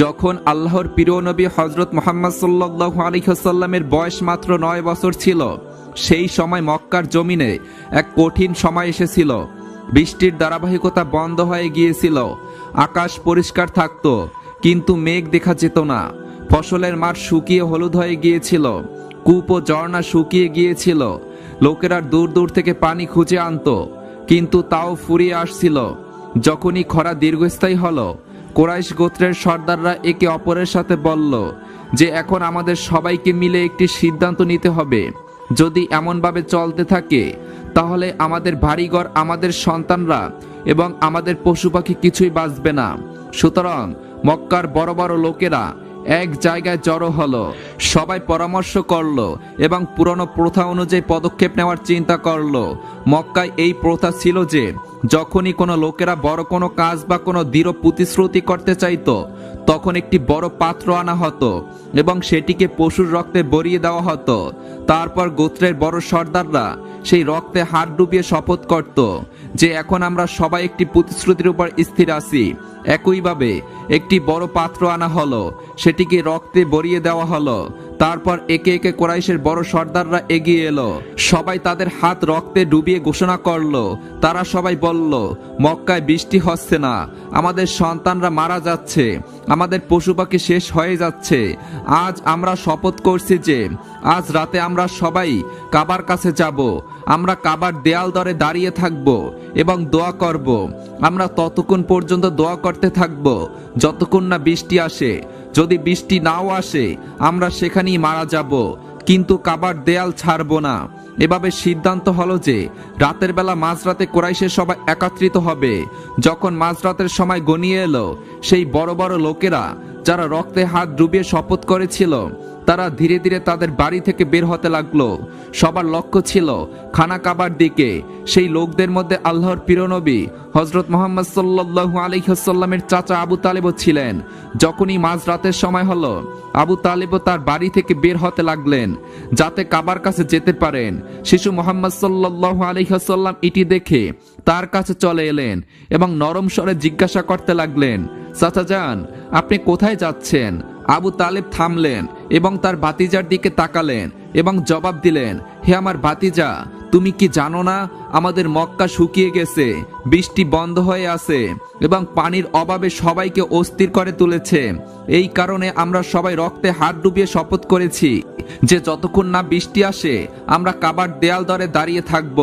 যখন আল্লাহর প্রিয় নবী হযরত মুহাম্মদ সাল্লাল্লাহু আলাইহি ওয়াসাল্লামের বয়স মাত্র 9 বছর ছিল, সেই সময় মক্কার জমিনে এক কঠিন সময় এসেছিল। বৃষ্টির ধারাবাহিকতা বন্ধ হয়ে গিয়েছিল। আকাশ পরিষ্কার থাকত, কিন্তু মেঘ দেখা যেত না। ফসলের মাঠ শুকিয়ে হলুদ হয়ে গিয়েছিল। কূপ ও ঝর্ণা শুকিয়ে গিয়েছিল। লোকেরা দূর দূর থেকে পানি খুঁজে আনত, কিন্তু তাও ফুরিয়ে আসছিল। যখনই খরা দীর্ঘস্থায়ী হলো, কুরাইশ গোত্রের সর্দাররা একে অপরের সাথে বলল যে এখন আমাদের সবাইকে মিলে একটি সিদ্ধান্ত নিতে হবে। যদি এমনভাবে চলতে থাকে তাহলে আমাদের বাড়িঘর, আমাদের সন্তানরা এবং আমাদের পশু পাখি কিছুই বাঁচবে না। সুতরাং মক্কার বড় বড় লোকেরা এক জায়গায় জড়ো হলো। সবাই পরামর্শ করলো এবং পুরনো প্রথা অনুযায়ী পদক্ষেপ নেওয়ার চিন্তা করলো। মক্কায় এই প্রথা ছিল যে যখনই কোনো লোকেরা বড় কোনো কাজ বা কোনো দৃঢ় প্রতিশ্রুতি করতে চাইতো, তখন একটি বড় পাত্র আনা হতো এবং সেটিকে পশুর রক্তে ভরিয়ে দেওয়া হতো। তারপর গোত্রের বড় সর্দাররা সেই রক্তে হাত ডুবিয়ে শপথ করত যে এখন আমরা সবাই একটি প্রতিশ্রুতির উপর স্থির আছি। একইভাবে একটি বড় পাত্র আনা হলো, সেটিকে রক্তে ভরিয়ে দেওয়া হলো। তারপর একে একে কুরাইশের বড় সর্দাররা এগিয়ে এলো। সবাই তাদের হাত রক্তে ডুবিয়ে ঘোষণা করলো। তারা সবাই বলল, মক্কায় বৃষ্টি হচ্ছে না, আমাদের সন্তানরা মারা যাচ্ছে, আমাদের পশু পাখি শেষ হয়ে যাচ্ছে। আজ আমরা শপথ করছি যে আজ রাতে আমরা সবাই কাবার কাছে যাব। আমরা কাবার দেয়াল ধরে দাঁড়িয়ে থাকব এবং দোয়া করব। আমরা ততক্ষণ পর্যন্ত দোয়া করতে থাকব যতক্ষণ না বৃষ্টি আসে। যদি বৃষ্টি নাও আসে আমরা সেখানেই মারা যাব, কিন্তু কাবার দেয়াল ছাড়ব না। এভাবে সিদ্ধান্ত হলো যে রাতের বেলা মাঝরাতে কুরাইশের সবাই একত্রিত হবে। যখন মাঝরাতের সময় গনিয়ে এলো, সেই বড় বড় লোকেরা যারা রক্তে হাত ডুবিয়ে শপথ করেছিল তারা ধীরে ধীরে তাদের বাড়ি থেকে বের হতে লাগলো। সবার লক্ষ্য ছিল খানা কাবার দিকে। সেই লোকদের মধ্যে আল্লাহর প্রিয় নবী হযরত মুহাম্মদ সাল্লাল্লাহু আলাইহি ওয়াসাল্লামের চাচা আবু তালেবও ছিলেন। যখনই মাঝরাতের সময় হলো, আবু তালেবও তার বাড়ি থেকে বের হতে লাগলেন যাতে কাবার কাছে যেতে পারেন। শিশু মুহাম্মদ সাল্লাল্লাহু আলাইহি ওয়াসাল্লাম এটি দেখে তার কাছে চলে এলেন এবং নরম স্বরে জিজ্ঞাসা করতে লাগলেন, চাচা যান, আপনি কোথায় যাচ্ছেন? আবু তালেব থামলেন এবং তার ভাতিজার দিকে তাকালেন এবং জবাব দিলেন, হে আমার ভাতিজা, তুমি কি জানো না আমাদের মক্কা শুকিয়ে গেছে, বৃষ্টি বন্ধ হয়ে আছে এবং পানির অভাবে সবাইকে অস্থির করে তুলেছে। এই কারণে আমরা সবাই রক্তে হাত ডুবিয়ে শপথ করেছি যে যতক্ষণ না বৃষ্টি আসে আমরা কাবার দেয়াল ধরে দাঁড়িয়ে থাকব।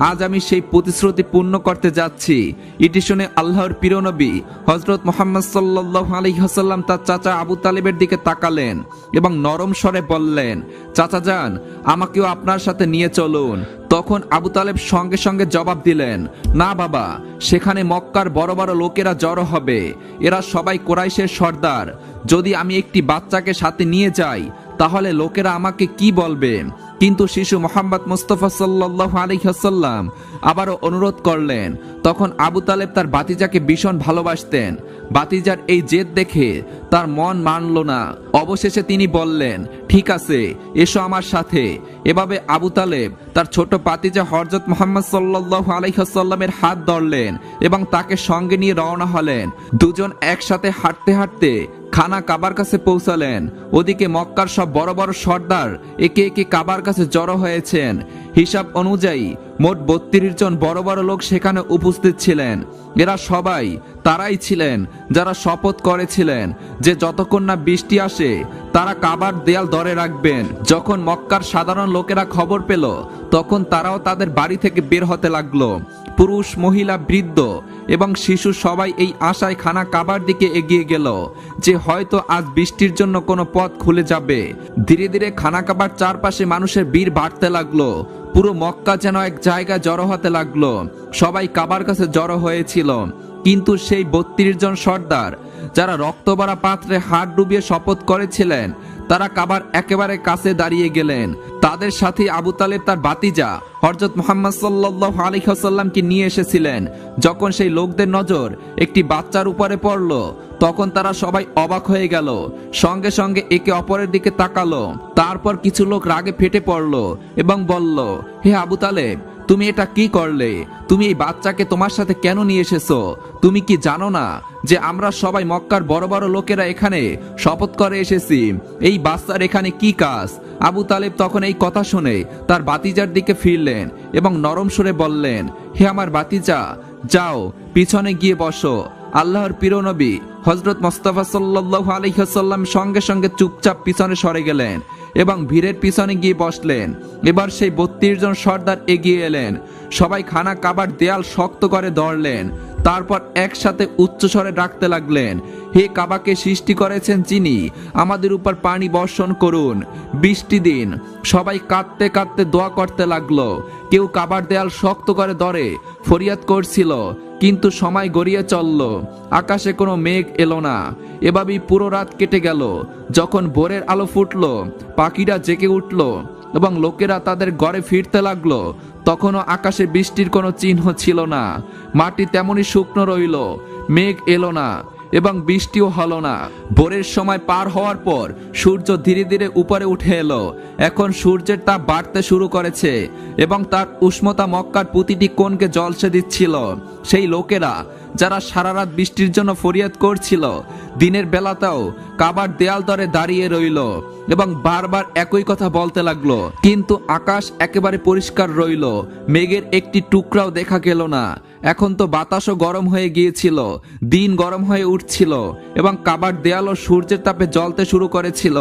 আজ আমি সেই প্রতিশ্রুতি পূর্ণ করতে যাচ্ছি। এটি শুনে আল্লাহর প্রিয় নবী হযরত মুহাম্মদ সাল্লাল্লাহু আলাইহি ওয়াসাল্লাম তার চাচা আবু তালেবের দিকে তাকালেন এবং নরম স্বরে বললেন, চাচা যান, আমাকেও আপনার সাথে নিয়ে চলুন। তখন আবু তালেব সঙ্গে সঙ্গে জবাব দিলেন, না বাবা, সেখানে মক্কার বড় বড় লোকেরা জড়ো হবে। এরা সবাই কুরাইশের সর্দার। যদি আমি একটি বাচ্চাকে সাথে নিয়ে যাই তাহলে লোকেরা আমাকে কি বলবে? কিন্তু শিশু মুহাম্মদ মুস্তাফা সাল্লাল্লাহু আলাইহি ওয়াসাল্লাম আবারও অনুরোধ করলেন। তখন আবু তালেব তার ভাতিজাকে ভীষণ ভালোবাসতেন। ভাতিজার এই জেদ দেখে তার মন মানল না। অবশেষে তিনি বললেন, ঠিক আছে, এসো আমার সাথে। এভাবে আবু তালেব তার ছোট ভাতিজা হযরত মুহাম্মদ সাল্লাল্লাহু আলাইহি ওয়াসাল্লামের হাত ধরলেন এবং তাকে সঙ্গে নিয়ে রওনা হলেন। দুজন একসাথে হাঁটতে হাঁটতে খানা কাবার কাছে পৌঁছালেন। ওদিকে মক্কার সব বড় বড় সর্দার একে একে কাবার কাছে জড়ো হয়েছেন। হিসাব অনুযায়ী মোট 32 জন বড় বড় লোক সেখানে উপস্থিত ছিলেন। এরা সবাই তারাই ছিলেন যারা শপথ করেছিলেন যে যতক্ষণ না বৃষ্টি আসে তারা কাবার দেয়াল ধরে রাখবেন। যখন মক্কার সাধারণ লোকেরা খবর পেল, তখন তারাও তাদের বাড়ি থেকে বের হতে লাগলো। পুরুষ, মহিলা, বৃদ্ধ এবং শিশু সবাই এই আশায় খানা কাবার দিকে এগিয়ে গেল যে হয়তো আজ বৃষ্টির জন্য কোনো পথ খুলে যাবে। ধীরে ধীরে খানা কাবার চারপাশে মানুষের ভিড় বাড়তে লাগলো। পুরো মক্কা যেন এক জায়গায় জড়ো হতে লাগলো। সবাই কাবার কাছে জড়ো হয়েছিল, কিন্তু সেই 32 জন সর্দার যারা রক্তভরা পাত্রে হাত ডুবিয়ে শপথ করেছিলেন তারা কাবার একেবারে কাছে দাঁড়িয়ে গেলেন। তাদের সাথে আবু তালেব তার ভাতিজা হযরত মুহাম্মদ সাল্লাল্লাহু আলাইহি ওয়াসাল্লামকে নিয়ে এসেছিলেন। যখন সেই লোকদের নজর একটি বাচ্চার উপরে পড়ল, তখন তারা সবাই অবাক হয়ে গেল। সঙ্গে সঙ্গে একে অপরের দিকে তাকালো। তারপর কিছু লোক রাগে ফেটে পড়ল এবং বলল, হে আবু তালেব, তুমি এটা কি করলে? তুমি এই বাচ্চাকে তোমার সাথে কেন নিয়ে এসেছো? তুমি কি জানো না যে আমরা সবাই মক্কার বড় বড় লোকেরা এখানে শপথ করে এসেছি? এই বাচ্চার এখানে কি কাজ? আবু তালেব তখন এই কথা শুনে তার ভাতিজার দিকে ফিরলেন এবং নরম সুরে বললেন, হে আমার ভাতিজা, যাও পিছনে গিয়ে বসো। আল্লাহর প্রিয় নবী হযরত মুস্তাফা সাল্লাল্লাহু আলাইহি ওয়াসাল্লাম সঙ্গে সঙ্গে চুপচাপ পিছনে সরে গেলেন এবং ভিড়ের পিছনে গিয়ে বসলেন। এবার সেই 32 জন সর্দার এগিয়ে এলেন। সবাই খানা কাবার দেয়াল শক্ত করে ধরলেন। তারপর একসাথে উচ্চস্বরে ডাকতে লাগলেন, হে কাবাকে সৃষ্টি করেছেন যিনি, আমাদের উপর পানি বর্ষণ করুন, বৃষ্টি দিন। সবাই কাঁদতে কাঁদতে দোয়া করতে লাগলো। কেউ কাবার দেয়াল শক্ত করে ধরে ফরিয়াদ করছিল, কিন্তু সময় গড়িয়ে চলল। আকাশে কোনো মেঘ এলো না। এভাবেই পুরো রাত কেটে গেল। যখন ভোরের আলো ফুটলো, পাখিরা জেগে উঠল এবং লোকেরা তাদের ঘরে ফিরতে লাগলো, তখনও আকাশে বৃষ্টির কোনো চিহ্ন ছিল না। মাটি তেমনই শুকনো রইল, মেঘ এলো না এবং বৃষ্টিও হলো না। ভোরের সময় পার হওয়ার পর সূর্য ধীরে ধীরে উপরে উঠে এলো। এখন সূর্যের তাপ বাড়তে শুরু করেছে এবং তার উষ্ণতা মক্কার প্রতিটি কোণকে ঝলসে দিচ্ছিল। সেই লোকেরা যারা সারা রাত বৃষ্টির জন্য ফরিয়াদ করছিল, দিনের বেলাতেও কাবার দেয়াল ধরে দাঁড়িয়ে রইল এবং বারবার একই কথা বলতে লাগলো। কিন্তু আকাশ একেবারে পরিষ্কার রইল, মেঘের একটি টুকরাও দেখা গেল না। এখন তো বাতাসও গরম হয়ে গিয়েছিল, দিন গরম হয়ে উঠছিল এবং কাবার দেয়ালও সূর্যের তাপে জ্বলতে শুরু করেছিল।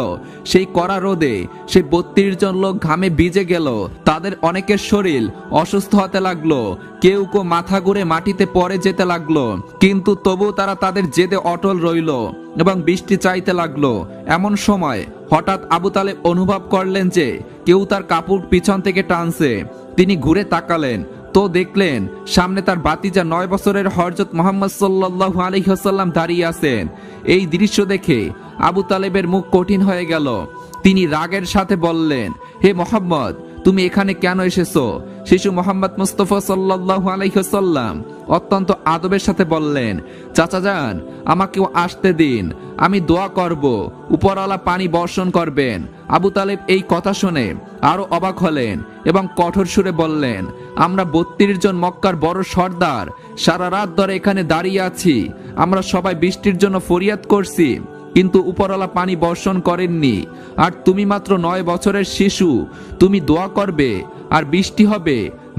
সেই কড়া রোদে সেই 32 জন লোক ঘামে ভিজে গেল। তাদের অনেকের শরীর অসুস্থ হতে লাগলো, কেউ কেউ মাথা ঘুরে মাটিতে পড়ে যেতে লাগলো, কিন্তু তবু তারা তাদের জেদে অটল রইল এবং বৃষ্টি চাইতে লাগলো। এমন সময় হঠাৎ আবু তালেব অনুভব করলেন যে কেউ তার কাপড় পিছন থেকে টানছে। তিনি ঘুরে তাকালেন তো দেখলেন সামনে তার ভাতিজা 9 বছরের হযরত মুহাম্মদ সাল্লাল্লাহু আলাইহি ওয়াসাল্লাম দাঁড়িয়ে আছেন। এই দৃশ্য দেখে আবু তালেবের মুখ কঠিন হয়ে গেল। তিনি রাগের সাথে বললেন, হে মুহাম্মদ, তুমি এখানে কেন এসেছো? শিশু মোহাম্মদ মুস্তাফা সাল্লাল্লাহু আলাইহি ওয়াসাল্লাম অত্যন্ত আদবের সাথে বললেন, চাচা যান, আমাকেও আসতে দিন, আমি দোয়া করব, উপরওয়ালা পানি বর্ষণ করবেন। আবু তালেব এই কথা শুনে আরো অবাক হলেন এবং কঠোর সুরে বললেন, আমরা 32 জন মক্কার বড় সর্দার সারা রাত ধরে এখানে দাঁড়িয়ে আছি। আমরা সবাই বৃষ্টির জন্য ফরিয়াদ করছি, কিন্তু উপরওয়ালা পানি বর্ষণ করেননি। আর তুমি মাত্র 9 বছরের শিশু, তুমি দোয়া করবে আর বৃষ্টি হবে?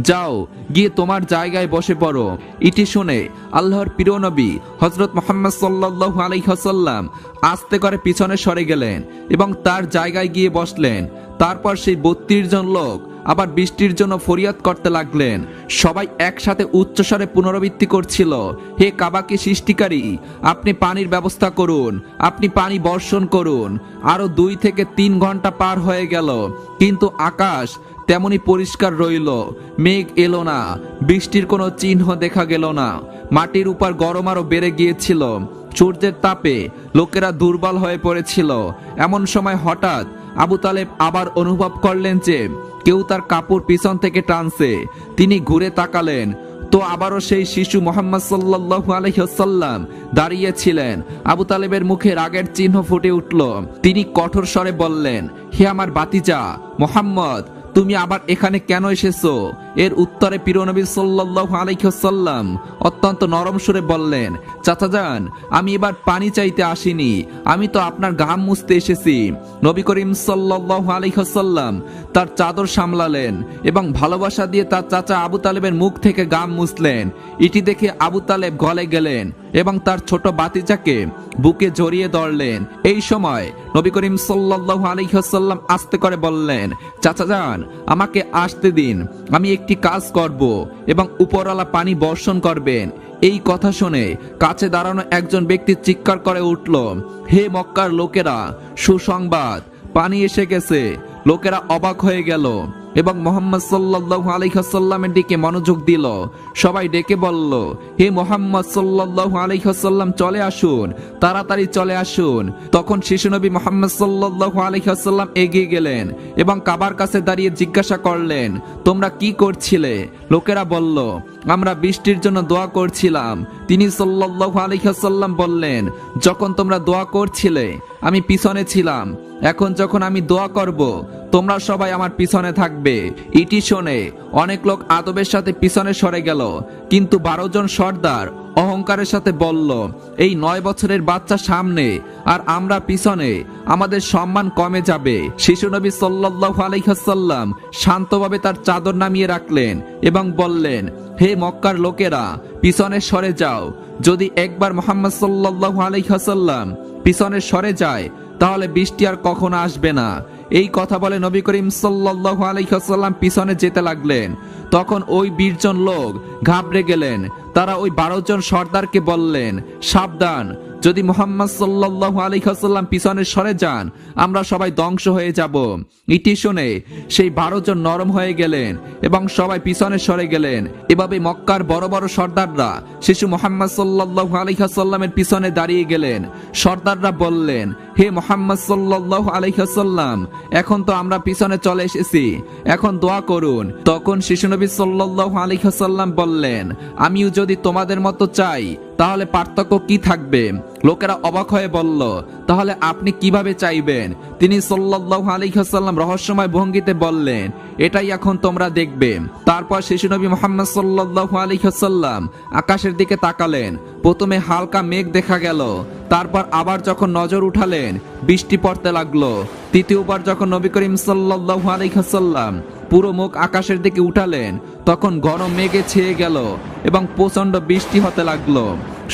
যাও গিয়ে তোমার জায়গায় বসে পড়ো। ইতি শুনে আল্লাহর প্রিয় নবী হযরত মুহাম্মদ সাল্লাল্লাহু আলাইহি ওয়াসাল্লাম আস্তে করে পিছনে সরে গেলেন এবং তার জায়গায় গিয়ে বসলেন। তারপর সেই 32 জন লোক আবার বৃষ্টির জন্য ফরিয়াদ করতে লাগলেন। সবাই একসাথে উচ্চস্বরে পুনরাবৃত্তি করছিল, হে কাবাকে সৃষ্টিকারী, আপনি পানির ব্যবস্থা করুন, আপনি পানি বর্ষণ করুন। আরো 2 থেকে 3 ঘন্টা পার হয়ে গেল, কিন্তু আকাশ তেমনি পরিষ্কার রইল, মেঘ এলো না, বৃষ্টির কোনো চিহ্ন দেখা গেল না। মাটির উপর গরম আরো বেড়ে গিয়েছিল, সূর্যের তাপে লোকেরা দুর্বল হয়ে পড়েছিল। এমন সময় হঠাৎ আবু তালেব আবার অনুভব করলেন যে কেউ তার কাপড় পিছন থেকে টানছে। তিনি ঘুরে তাকালেন তো আবারও সেই শিশু মুহাম্মদ সাল্লাল্লাহু আলাইহি ওয়াসাল্লাম দাঁড়িয়েছিলেন। আবু তালেবের মুখে রাগের চিহ্ন ফুটে উঠল। তিনি কঠোর স্বরে বললেন, হে আমার ভাতিজা মুহাম্মদ, তুমি আবার এখানে কেন এসেছো? এর উত্তরে প্রিয় নবী সাল্লাল্লাহু আলাইহি ওয়াসাল্লাম অত্যন্ত নরম সুরে বললেন, চাচা যান, আমি এবার পানি চাইতে আসিনি, আমি তো আপনার ঘাম মুছতে এসেছি। নবী করিম সাল্লাল্লাহু আলাইহি ওয়াসাল্লাম তার চাদর সামলালেন এবং ভালোবাসা দিয়ে তার চাচা আবু তালেবের মুখ থেকে ঘাম মুছলেন। এটি দেখে আবু তালেব গলে গেলেন এবং তার ছোট ভাতিজাকে বুকে জড়িয়ে ধরলেন। এই সময় নবী করিম সাল্লাল্লাহু আলাইহি ওয়াসাল্লাম আস্তে করে বললেন, চাচা যান, আমাকে আসতে দিন, আমি একটি কাজ করব এবং উপরওয়ালা পানি বর্ষণ করবেন। এই কথা শুনে কাছে দাঁড়ানো একজন ব্যক্তি চিৎকার করে উঠল, হে মক্কার লোকেরা, সুসংবাদ, পানি এসে গেছে। লোকেরা অবাক হয়ে গেল এবং মুহাম্মদ সাল্লাল্লাহু আলাইহি ওয়াসাল্লামের দিকে মনোযোগ দিল। সবাই ডেকে বলল, হে মুহাম্মদ সাল্লাল্লাহু আলাইহি ওয়াসাল্লাম, চলে আসুন, তাড়াতাড়ি চলে আসুন। তখন শিশু নবী মুহাম্মদ সাল্লাল্লাহু আলাইহি ওয়াসাল্লাম এগিয়ে গেলেন এবং কাবার কাছে দাঁড়িয়ে জিজ্ঞাসা করলেন, তোমরা কি করছিলে? লোকেরা বলল, আমরা বৃষ্টির জন্য দোয়া করছিলাম। তিনি সাল্লাল্লাহু আলাইহি ওয়াসাল্লাম বললেন, যখন তোমরা দোয়া করছিলে আমি পিছনে ছিলাম, এখন যখন আমি দোয়া করব, তোমরা সবাই আমার পিছনে থাকবে। ইটি শুনে অনেক লোক আদবের সাথে পিছনে সরে গেল, কিন্তু 12 জন সর্দার অহংকারের সাথে বলল, এই 9 বছরের বাচ্চা সামনে আর আমরা পিছনে, আমাদের সম্মান কমে যাবে। শিশু নবী সাল্লাল্লাহু আলাইহি ওয়াসাল্লাম শান্তভাবে তার চাদর নামিয়ে রাখলেন এবং বললেন, হে মক্কার লোকেরা, পিছনে সরে যাও। যদি একবার মুহাম্মদ সাল্লাল্লাহু আলাইহি ওয়াসাল্লাম পিছনে সরে যায়, তাহলে বৃষ্টি আর কখনো আসবে না। এই কথা বলে নবী করিম সাল্লাল্লাহু আলাইহি ওয়াসাল্লাম পিছনে যেতে লাগলেন। তখন ওই 20 জন লোক ঘাবড়ে গেলেন। তারা ওই 12 জন সর্দারকে বললেন, সাবধান, যদি মুহাম্মদ সাল্লাল্লাহু আলাইহি ওয়াসাল্লাম পিছনে সরে যান, আমরা সবাই ধ্বংস হয়ে যাব। ইতি শুনে সেই 12 জন নরম হয়ে গেলেন এবং সবাই পিছনে সরে গেলেন। এভাবে মক্কার বড় বড় সর্দাররা শিশু মুহাম্মদ সাল্লাল্লাহু আলাইহি ওয়াসাল্লামের পিছনে দাঁড়িয়ে গেলেন। সর্দাররা বললেন, হে মুহাম্মদ সাল্লাল্লাহু আলাইহি ওয়াসাল্লাম, এখন তো আমরা পিছনে চলে এসেছি, এখন দোয়া করুন। তখন শিশু নবী সাল্লাল্লাহু আলাইহি ওয়াসাল্লাম বললেন, আমিও যদি তোমাদের মতো চাই, তাহলে পার্থক্য কি থাকবে? লোকেরা অবাক হয়ে বলল, তাহলে আপনি কিভাবে চাইবেন? তিনি সাল্লাল্লাহু আলাইহি ওয়াসাল্লাম রহস্যময় ভঙ্গিতে বললেন, এটাই এখন তোমরা দেখবে। তারপর শিশু নবী মুহাম্মদ সাল্লাল্লাহু আলাইহি ওয়াসাল্লাম আকাশের দিকে তাকালেন। প্রথমে হালকা মেঘ দেখা গেল, তারপর আবার যখন নজর উঠালেন, বৃষ্টি পড়তে লাগলো। তৃতীয়বার যখন নবী করিম সাল্লাল্লাহু আলাইহি ওয়াসাল্লাম পুরো মুখ আকাশের দিকে উঠালেন, তখন গরম মেঘে ছেয়ে গেল এবং প্রচন্ড বৃষ্টি হতে লাগলো।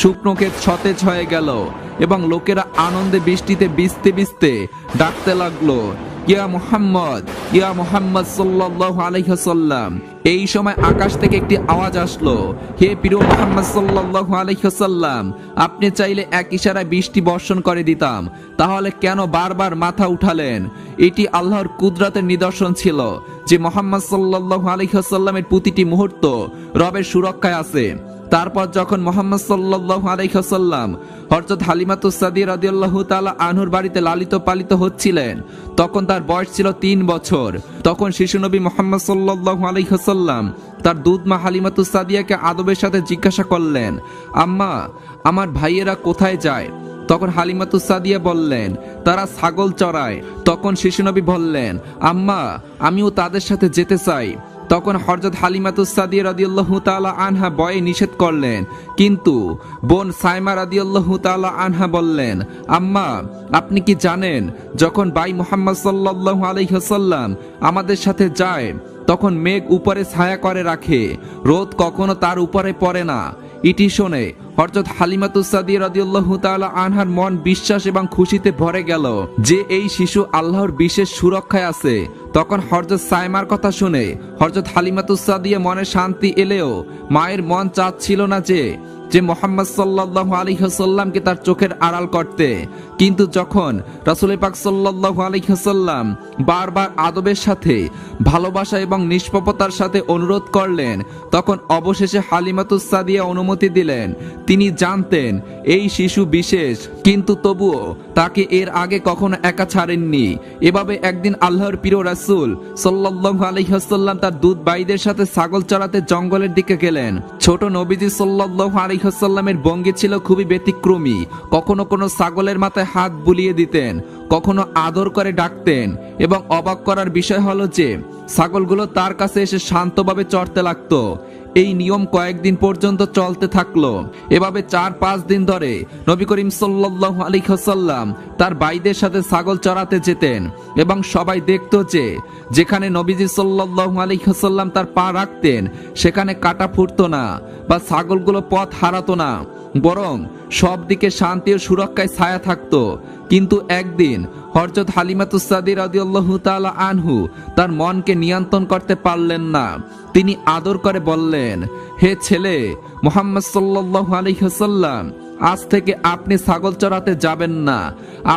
শুকনো ক্ষেত সতেজ হয়ে গেল এবং লোকেরা আনন্দে বৃষ্টিতে ভিজতে ভিজতে ডাকতে লাগলো, ইয়া মুহাম্মদ, ইয়া মুহাম্মদ সাল্লাল্লাহু আলাইহি ওয়াসাল্লাম। এই সময় আকাশ থেকে একটি আওয়াজ আসলো, হে প্রিয় মুহাম্মদ সাল্লাল্লাহু আলাইহি ওয়াসাল্লাম, আপনি চাইলে এক ইশারায় বৃষ্টি বর্ষণ করে দিতাম, তাহলে কেন বারবার মাথা উঠালেন? এটি আল্লাহর কুদরতের নিদর্শন ছিল যে মুহাম্মদ সাল্লাল্লাহু আলাইহি ওয়াসাল্লামের প্রতিটি মুহূর্ত রবের সুরক্ষায় আছে। তারপর যখন মুহাম্মদ সাল্লাল্লাহু আলাইহি ওয়াসাল্লাম হযরত হালিমাতুস সাদিয়া রাদিয়াল্লাহু তাআলা আনহুর বাড়িতে লালিত পালিত হচ্ছিলেন, তখন তার বয়স ছিল 3 বছর। তখন শিশু নবী মুহাম্মদ সাল্লাল্লাহু আলাইহি ওয়াসাল্লাম তার দুধ মা হালিমাতুস সাদিয়াকে আদবের সাথে জিজ্ঞাসা করলেন, আম্মা, আমার ভাইয়েরা কোথায় যায়? তখন হালিমাতুস সাদিয়া বললেন, তারা ছাগল চড়ায়। তখন শিশু নবী বললেন, আম্মা, আমিও তাদের সাথে যেতে চাই। তখন হযরত হালিমাতুস সাদিয়া রাদিয়াল্লাহু তাআলা আনহা ভয়ে নিষেধ করলেন, কিন্তু বোন সাইমা রাদিয়াল্লাহু তাআলা আনহা বললেন, আম্মা, আপনি কি জানেন, যখন ভাই মুহাম্মদ সাল্লাল্লাহু আলাইহি ওয়াসাল্লাম আমাদের সাথে যায়, তখন মেঘ উপরে ছায়া করে রাখে, রোদ কখনো তার উপরে পড়ে না। ইটি শুনে হযরত হালিমাতুস সাদিয়া রাদিয়াল্লাহু তাআলা আনহার মন বিশ্বাস এবং খুশিতে ভরে গেল যে এই শিশু আল্লাহর বিশেষ সুরক্ষায় আছে। তখন হযরত সাইমার কথা শুনে হযরত হালিমাতুস সাদিয়া মনে শান্তি এলেও মায়ের মন চাচ্ছিল না যে মুহাম্মদ সাল্লাল্লাহু আলাইহি ওয়াসাল্লামকে তার চোখের আড়াল করতে। কিন্তু যখন রাসূল পাক সাল্লাল্লাহু আলাইহি ওয়াসাল্লাম বারবার আদবের সাথে, ভালোবাসা এবং নিষ্পাপতার সাথে অনুরোধ করলেন, তখন অবশেষে হালিমাতুস সাদিয়া অনুমতি দিলেন। তিনি জানতেন এই শিশু বিশেষ, কিন্তু তবুও তাকে এর আগে কখনো একা ছাড়েননি। এভাবে একদিন আল্লাহর প্রিয় রাসূল সাল্লাল্লাহু আলাইহি ওয়াসাল্লাম তার দুধ ভাইদের সাথে ছাগল চড়াতে জঙ্গলের দিকে গেলেন। ছোট নবীজি সাল্লাল্লাহু আলাইহি ওয়াসাল্লামের ভঙ্গি ছিল খুবই ব্যতিক্রমী। কখনো কোনো ছাগলের মাথায় হাত বুলিয়ে দিতেন, কখনো আদর করে ডাকতেন, এবং অবাক করার বিষয় হলো যে ছাগলগুলো তার কাছে এসে শান্তভাবে চড়তে লাগতো। এই নিয়ম কয়েকদিন পর্যন্ত চলতে থাকলো। এভাবে 4-5 দিন ধরে নবী করিম সাল্লাল্লাহু আলাইহি ওয়াসাল্লাম তার ভাইদের সাথে ছাগল চড়াতে যেতেন এবং সবাই দেখতো যে যেখানে নবীজি সাল্লাল্লাহু আলাইহি ওয়াসাল্লাম তার পা রাখতেন, সেখানে কাটা ফুটতো না বা ছাগলগুলো পথ হারাতো না, বরং সব দিকে শান্তি ও সুরক্ষায় ছায়া থাকতো। কিন্তু একদিন হযরত হালিমাতুস সাদিয়া রাদিয়াল্লাহু তাআলা আনহু তার মনকে নিয়ন্ত্রণ করতে পারলেন না। তিনি আদর করে বললেন, হে ছেলে মুহাম্মদ সাল্লাল্লাহু আলাইহি ওয়াসাল্লাম, আজ থেকে আপনি ছাগল চড়াতে যাবেন না।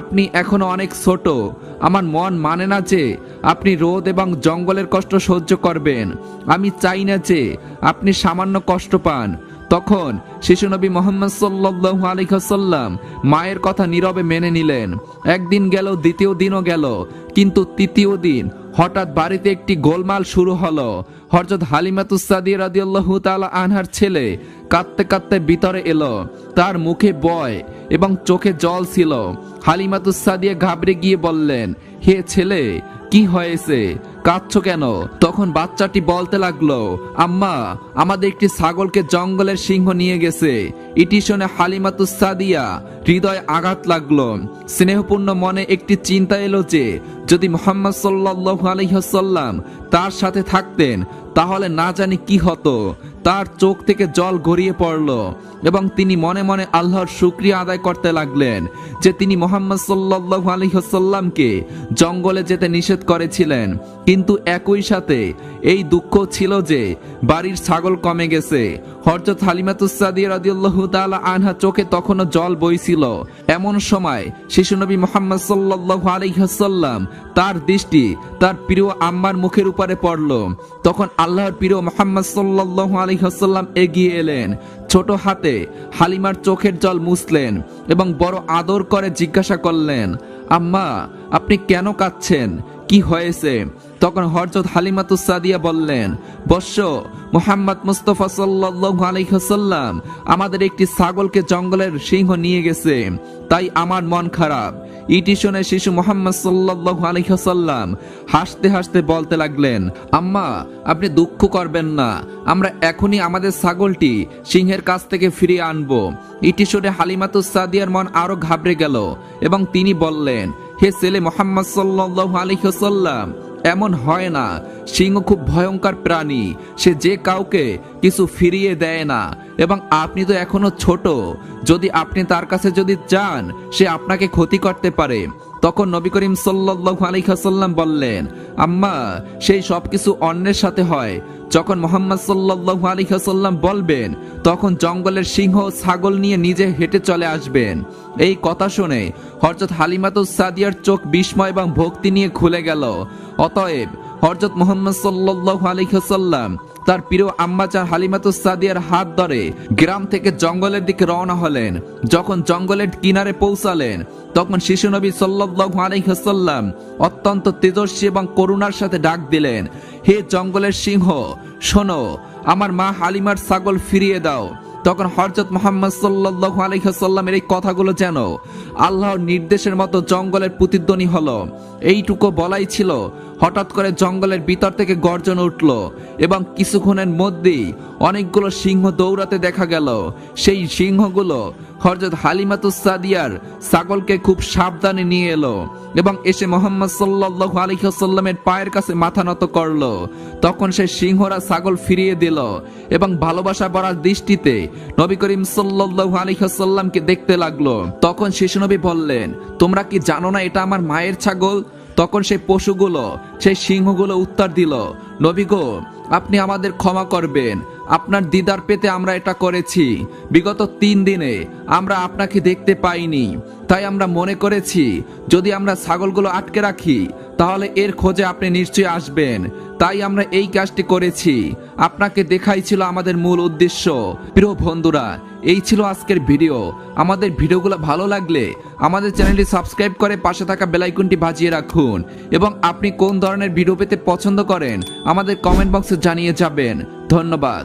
আপনি এখনো অনেক ছোট। আমার মন মানে না যে আপনি রোদ এবং জঙ্গলের কষ্ট সহ্য করবেন। আমি চাই না যে আপনি সামান্য কষ্ট পান। তখন শিশু নবী মুহাম্মদ সাল্লাল্লাহু আলাইহি ওয়াসাল্লাম মায়ের কথা নীরবে মেনে নিলেন। একদিন গেল, দ্বিতীয় দিনও গেল, কিন্তু তৃতীয় দিন হঠাৎ বাড়িতে একটি গোলমাল শুরু হলো। হযরত হালিমাতুস সাদিয়া রাদিয়াল্লাহু তাআলা আনহার ছেলে কাঁদতে কাঁদতে ভিতরে এলো। তার মুখে ভয় এবং চোখে জল ছিল। হালিমাতুস সাদিয়া ঘাবড়ে গিয়ে বললেন, হে ছেলে, কি হয়েছে, কাঁদছো কেন? তখন বাচ্চাটি বলতে লাগলো, আম্মা, আমাদের একটি ছাগলকে জঙ্গলের সিংহ নিয়ে গেছে। এটি শুনে হালিমাতুস সাদিয়া হৃদয় আঘাত লাগলো। স্নেহপূর্ণ মনে একটি চিন্তা এলো যে যদি মুহাম্মদ সাল্লাল্লাহু আলাইহি ওয়াসাল্লাম তার সাথে থাকতেন তাহলে না জানি কি হতো। তার চোখ থেকে জল গড়িয়ে পড়ল এবং তিনি মনে মনে আল্লাহর শুকরিয়া আদায় করতে লাগলেন যে তিনি মুহাম্মদ সাল্লাল্লাহু আলাইহি ওয়াসাল্লামকে জঙ্গলে যেতে নিষেধ করেছিলেন। কিন্তু একই সাথে এই দুঃখ ছিল যে বাড়ির ছাগল কমে গেছে। হযরত হালিমাতুস সাদিয়া রাদিয়াল্লাহু তাআলা আনহা চোখে তখনও জল বইছিল। এমন সময় শিশুনবী মুহাম্মদ সাল্লাল্লাহু আলাইহি ওয়াসাল্লাম তার দৃষ্টি তার প্রিয় আম্মার মুখের উপরে পড়ল। তখন আল্লাহর প্রিয় মুহাম্মদ সাল্লাল্লাহু আলাইহি ওয়াসাল্লাম এগিয়ে এলেন, ছোট হাতে হালিমার চোখের জল মুছলেন এবং বড় আদর করে জিজ্ঞাসা করলেন, আম্মা, আপনি কেন কাঁদছেন, কি হয়েছে? তখন হযরত হালিমাতুস সাদিয়া বললেন, বৎস, মুহাম্মদ মুস্তাফা সাল্লাল্লাহু আলাইহি ওয়াসাল্লাম আমাদের একটি ছাগলকে জঙ্গলের সিংহ নিয়ে গেছে, তাই আমার মন খারাপ। ইটি শুনে শিশু মুহাম্মদ সাল্লাল্লাহু আলাইহি ওয়াসাল্লাম হাসতে হাসতে বলতে লাগলেন, আম্মা, আপনি দুঃখ করবেন না, আমরা এখনই আমাদের ছাগলটি সিংহের কাছ থেকে ফিরিয়ে আনবো। ইটি শুনে হালিমাতুস সাদিয়ার মন আরো ঘাবড়ে গেল এবং তিনি বললেন, হে ছেলে মুহাম্মদ সাল্লাল্লাহু আলাইহি ওয়াসাল্লাম, এমন হয় না। সিংহ খুব ভয়ঙ্কর প্রাণী, সে যে কাউকে কিছু ফিরিয়ে দেয় না এবং আপনি তো এখনো ছোট, যদি আপনি তার কাছে যদি যান সে আপনাকে ক্ষতি করতে পারে। তখন নবী করিম সাল্লাল্লাহু আলাইহি ওয়াসাল্লাম বললেন, আম্মা, সেই সবকিছু অন্যের সাথে হয়। যখন মুহাম্মদ সাল্লাল্লাহু আলাইহি ওয়াসাল্লাম বলবেন তখন জঙ্গলের সিংহ ছাগল নিয়ে নিজে হেঁটে চলে আসবেন। এই কথা শুনে হযরত হালিমাতুস সাদিয়ার চোখ বিস্ময় এবং ভক্তি নিয়ে খুলে গেল। অতএব হযরত মুহাম্মদ সাল্লাল্লাহু আলাইহি ওয়াসাল্লাম তার প্রিয় আম্মাজান হালিমাতুস সাদিয়ার হাত ধরে গ্রাম থেকে জঙ্গলের দিকে রওনা হলেন। যখন জঙ্গলের কিনারে পৌঁছালেন তখন শিশু নবী সাল্লাল্লাহু আলাইহি ওয়াসাল্লাম অত্যন্ত তেজস্বী এবং করুণার সাথে ডাক দিলেন, হে জঙ্গলের সিংহ, শোনো, আমার মা হালিমার ছাগল ফিরিয়ে দাও। তখন হযরত মুহাম্মদ সাল্লাল্লাহু আলাইহি ওয়াসাল্লামের এই কথাগুলো যেন আল্লাহর নির্দেশের মতো জঙ্গলের প্রতিধ্বনি হলো। এইটুকু বলাই ছিল, হঠাৎ করে জঙ্গলের ভিতর থেকে গর্জন উঠল এবং কিছুক্ষণের মধ্যেই অনেকগুলো সিংহ দৌড়াতে দেখা গেল। সেই সিংহগুলো হযরত হালিমাতুস সাদিয়ার ছাগলকে খুব সাবধানে নিয়ে এলো এবং এসে মুহাম্মদ সাল্লাল্লাহু আলাইহি ওয়াসাল্লামের পায়ের কাছে মাথা নত করলো। তখন সেই সিংহরা ছাগল ফিরিয়ে দিল এবং ভালোবাসা ভরা দৃষ্টিতে নবী করিম সাল্লাল্লাহু আলাইহি ওয়াসাল্লামকে দেখতে লাগলো। তখন শিশু নবী বললেন, তোমরা কি জানো না এটা আমার মায়ের ছাগল? তখন সেই পশুগুলো, সেই সিংহগুলো উত্তর দিল, নবী গো, আপনি আমাদের ক্ষমা করবেন, আপনার দিদার পেতে আমরা এটা করেছি। বিগত 3 দিনে আমরা আপনাকে দেখতে পাইনি, তাই আমরা মনে করেছি যদি আমরা ছাগলগুলো আটকে রাখি তাহলে এর খোঁজে আপনি নিশ্চয়ই আসবেন, তাই আমরা এই কাজটি করেছি। আপনাকে দেখাই ছিল আমাদের মূল উদ্দেশ্য। প্রিয় বন্ধুরা, এই ছিল আজকের ভিডিও। আমাদের ভিডিওগুলো ভালো লাগলে আমাদের চ্যানেলটি সাবস্ক্রাইব করে পাশে থাকা বেল আইকনটি বাজিয়ে রাখুন এবং আপনি কোন ধরনের ভিডিও পেতে পছন্দ করেন আমাদের কমেন্ট বক্সে জানিয়ে যাবেন। ধন্যবাদ।